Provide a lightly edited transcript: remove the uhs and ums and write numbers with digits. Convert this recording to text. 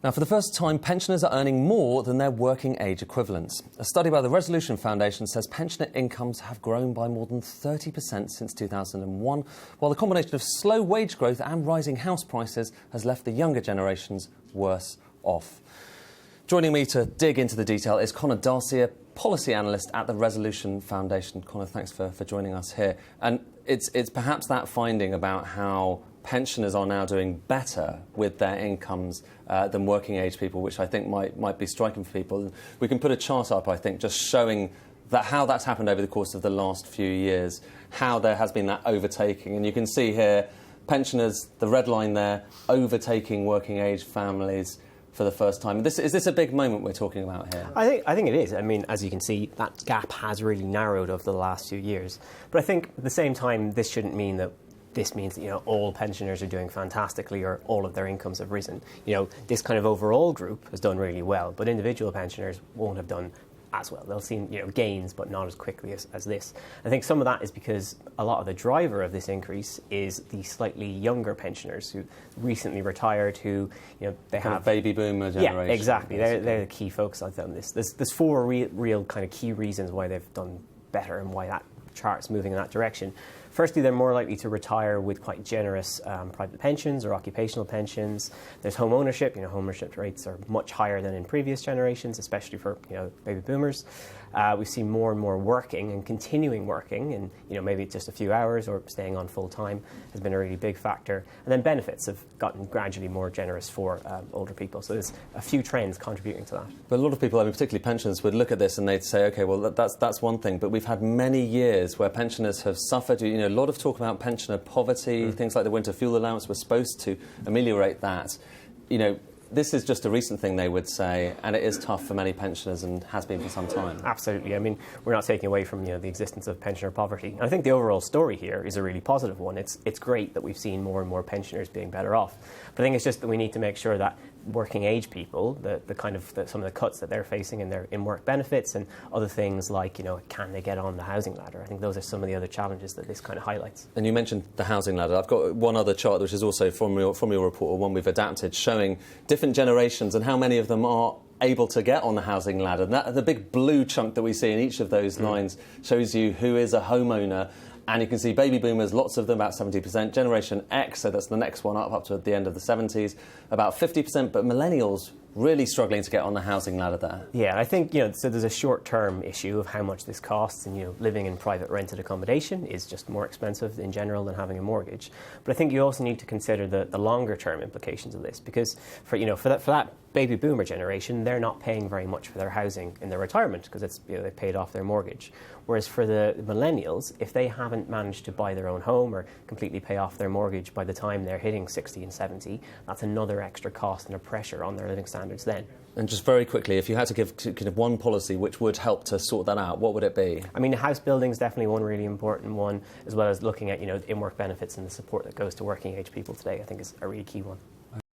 Now, for the first time, pensioners are earning more than their working age equivalents. A study by the Resolution Foundation says pensioner incomes have grown by more than 30% since 2001, while the combination of slow wage growth and rising house prices has left the younger generations worse off. Joining me to dig into the detail is Conor D'Arcy, a policy analyst at the Resolution Foundation. Conor, thanks for joining us here. And it's perhaps that finding about how pensioners are now doing better with their incomes than working age people, which I think might be striking for people. We can put a chart up, I think, just showing that how that's happened over the course of the last few years, how there has been that overtaking. And you can see here, pensioners, the red line there, overtaking working age families for the first time. Is this a big moment we're talking about here? I think it is. I mean, as you can see, that gap has really narrowed over the last few years. But I think at the same time, this shouldn't mean that this means that, all pensioners are doing fantastically or all of their incomes have risen. This kind of overall group has done really well, but individual pensioners won't have done as well. They'll see gains, but not as quickly as this. I think some of that is because a lot of the driver of this increase is the slightly younger pensioners who recently retired, who they have baby boomer generation. Yeah, exactly. They're the key focus on this. There's four real kind of key reasons why they've done better and why that chart's moving in that direction. Firstly, they're more likely to retire with quite generous private pensions or occupational pensions. There's home ownership. Home ownership rates are much higher than in previous generations, especially for baby boomers. We've seen more and more working and continuing working, and maybe just a few hours or staying on full time has been a really big factor. And then benefits have gotten gradually more generous for older people. So there's a few trends contributing to that. But a lot of people, particularly pensioners, would look at this and they'd say, OK, well, that's one thing. But we've had many years where pensioners have suffered. A lot of talk about pensioner poverty, things like the winter fuel allowance were supposed to ameliorate that. This is just a recent thing, they would say, and it is tough for many pensioners and has been for some time. Absolutely. I mean, we're not taking away from the existence of pensioner poverty. And I think the overall story here is a really positive one. It's great that we've seen more and more pensioners being better off. But I think it's just that we need to make sure that working age people, some of the cuts that they're facing in their in-work benefits and other things like, can they get on the housing ladder? I think those are some of the other challenges that this kind of highlights. And you mentioned the housing ladder. I've got one other chart, which is also from your report, or one we've adapted, showing different generations and how many of them are able to get on the housing ladder. And the big blue chunk that we see in each of those lines shows you who is a homeowner. And you can see baby boomers, lots of them, about 70%. Generation X, so that's the next one up to the end of the 70s, about 50%. But millennials really struggling to get on the housing ladder there. Yeah, I think, so there's a short-term issue of how much this costs, and, living in private rented accommodation is just more expensive in general than having a mortgage. But I think you also need to consider the longer-term implications of this, because for that baby boomer generation, they're not paying very much for their housing in their retirement because it's they've paid off their mortgage. Whereas for the millennials, if they haven't managed to buy their own home or completely pay off their mortgage by the time they're hitting 60 and 70, that's another extra cost and a pressure on their living standards then. And just very quickly, if you had to give kind of one policy which would help to sort that out, what would it be? I mean, house building is definitely one really important one, as well as looking at in-work benefits and the support that goes to working age people today, I think is a really key one.